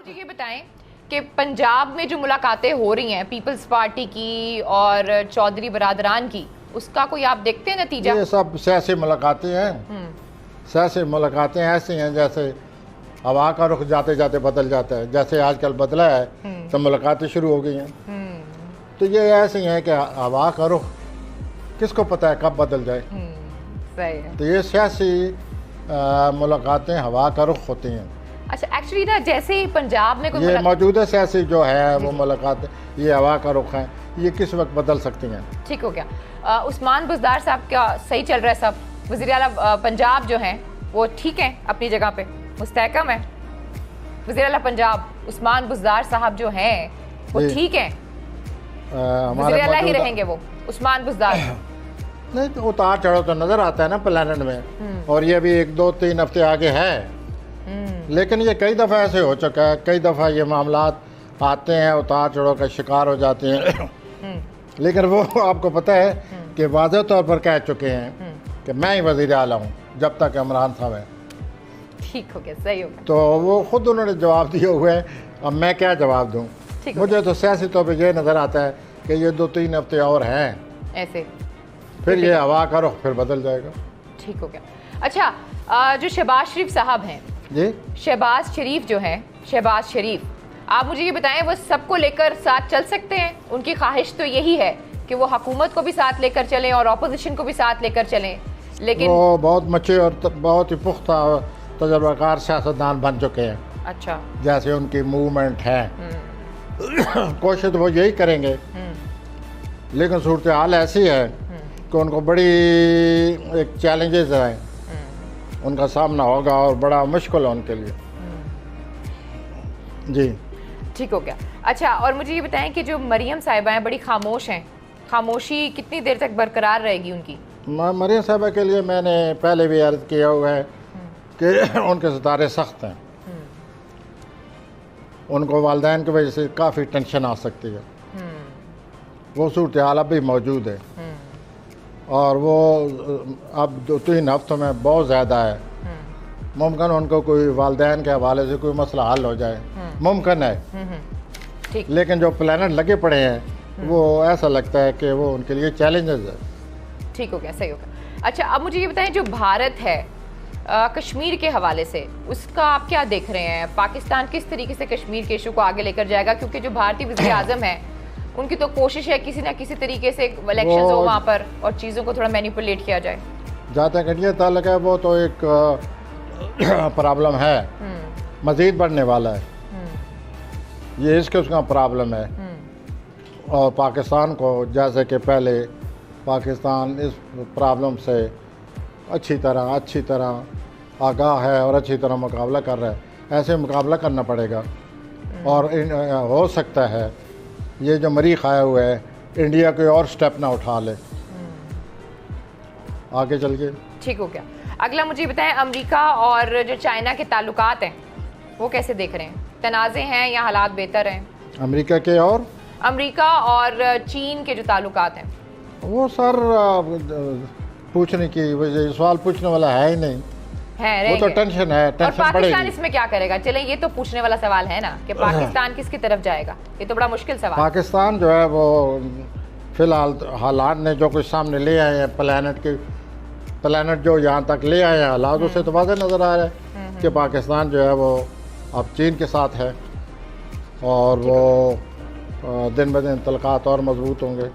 مجھے یہ بتائیں کہ پنجاب میں جو ملاقاتیں ہو رہی ہیں پیپلز پارٹی کی اور چودھری برادران کی، اس کا کوئی آپ دیکھتے ہیں نتیجہ؟ یہ سب سیاسی ملاقاتیں ہیں. سیاسی ملاقاتیں ایسی ہیں جیسے ہوا کا رخ جاتے جاتے بدل جاتا ہے. جیسے آج کل بدلا ہے تو ملاقاتیں شروع ہو گئی ہیں. تو یہ ایسی ہیں کہ ہوا کا رخ کس کو پتہ ہے کب بدل جائے. صحیح ہے. تو یہ سیاسی ملاقاتیں ہوا کا رخ ہوتی ہیں. اچھا ایکچولی نا جیسے ہی پنجاب میں کوئی یہ موجودہ سیاسی جو ہے وہ ملاقاتیں یہ ہوا کا رخ ہیں، یہ کس وقت بدل سکتی ہیں. ٹھیک ہو گیا. عثمان بزدار صاحب کا صحیح چل رہا ہے سب؟ وزیر اعلیٰ پنجاب جو ہیں وہ ٹھیک ہیں اپنی جگہ پہ، مستحکم ہے؟ وزیر اعلیٰ پنجاب عثمان بزدار صاحب جو ہیں وہ ٹھیک ہیں؟ وزیر اعلیٰ ہی رہیں گے وہ عثمان بزدار؟ نہیں تو اتار چڑھو تو نظر آتا ہے نا پلانٹ میں، اور یہ بھی 1-2-3 ہفتے آگے ہے. لیکن یہ کئی دفعہ ایسے ہو چکا ہے، کئی دفعہ یہ معاملات آتے ہیں اتار چڑھو کا شکار ہو جاتے ہیں. لیکن وہ آپ کو پتہ ہے کہ واضح طور پر کہہ چکے ہیں کہ میں ہی وزیر اعلیٰ ہوں جب تک عمران صاحب ہیں. ٹھیک ہو گیا، صحیح ہو گیا. تو وہ خود انہوں نے جواب دیے ہوئے ہیں، اب میں کیا جواب دوں. مجھے تو سیاسی طور پہ یہ نظر آتا ہے کہ یہ 2-3 ہفتے اور ہیں ایسے، پھر یہ ہوا کا رخ پھر بدل جائے گا. ٹھیک ہو گیا. اچھا جو شہباز شریف صاحب ہیں، جی شہباز شریف جو ہیں، شہباز شریف، آپ مجھے یہ بتائیں وہ سب کو لے کر ساتھ چل سکتے ہیں؟ ان کی خواہش تو یہی ہے کہ وہ حکومت کو بھی ساتھ لے کر چلیں اور اپوزیشن کو بھی ساتھ لے کر چلیں، لیکن وہ بہت مچے اور بہت ہی پختہ تجربہ کار سیاستدان بن چکے ہیں. اچھا جیسے ان کی موومنٹ ہے، کوشش وہ یہی کریں گے. لیکن صورتحال ایسی ہے کہ ان کو بڑی ایک چیلنجز ہیں، ان کا سامنا ہوگا اور بڑا مشکل ہے ان کے لیے. جی ٹھیک ہو گیا. اچھا اور مجھے یہ بتائیں کہ جو مریم صاحبہ ہیں بڑی خاموش ہیں، خاموشی کتنی دیر تک برقرار رہے گی ان کی؟ مریم صاحبہ کے لیے میں نے پہلے بھی عرض کیا ہوا ہے کہ ان کے ستارے سخت ہیں. ان کو والدین کی وجہ سے کافی ٹینشن آ سکتی ہے. وہ صورتحال اب بھی موجود ہے اور وہ اب 2-3 ہفتوں میں بہت زیادہ ہے. ممکن ان کو کوئی والدین کے حوالے سے کوئی مسئلہ حل ہو جائے، ممکن ہے. لیکن جو پلانٹ لگے پڑے ہیں وہ ایسا لگتا ہے کہ وہ ان کے لیے چیلنجز ہے. ٹھیک ہو گیا، صحیح ہو گیا. اچھا اب مجھے یہ بتائیں جو بھارت ہے کشمیر کے حوالے سے اس کا آپ کیا دیکھ رہے ہیں؟ پاکستان کس طریقے سے کشمیر کے ایشو کو آگے لے کر جائے گا؟ کیونکہ جو بھارتی وزیر اعظم ہیں ان کی تو کوشش ہے کسی نہ کسی طریقے سے الیکشنز ہو وہاں پر اور چیزوں کو تھوڑا مینیپولیٹ کیا جائے. جہاں تک انڈیا تعلق ہے وہ تو ایک پرابلم ہے، مزید بڑھنے والا ہے. یہ اس کا پرابلم ہے. اور پاکستان کو جیسے کہ پہلے پاکستان اس پرابلم سے اچھی طرح آگاہ ہے اور اچھی طرح مقابلہ کر رہا ہے، ایسے مقابلہ کرنا پڑے گا. اور ہو سکتا ہے یہ جو مریخ آیا ہوا ہے انڈیا کوئی اور سٹیپ نہ اٹھا لے آگے چل کے. ٹھیک ہو گیا. اگلا مجھے بتائیں امریکہ اور جو چائنا کے تعلقات ہیں وہ کیسے دیکھ رہے ہیں؟ تنازع ہیں یا حالات بہتر ہیں؟ امریکہ کے اور امریکہ اور چین کے جو تعلقات ہیں وہ سر پوچھنے کی وجہ سوال پوچھنے والا ہے ہی نہیں. وہ تو ٹینشن ہے، اور ٹینشن بڑھے پاکستان گی. اس میں کیا کرے گا؟ چلیں یہ تو پوچھنے والا سوال ہے نا کہ پاکستان کس کی طرف جائے گا، یہ تو بڑا مشکل سوال. پاکستان جو ہے وہ فی الحال حالات نے جو کچھ سامنے لے آئے ہیں پلانٹ جو یہاں تک لے آئے ہیں حالات، اس سے تو واضح نظر آ رہا ہے کہ پاکستان جو ہے وہ اب چین کے ساتھ ہے اور وہ دن بدن تعلقات اور مضبوط ہوں گے.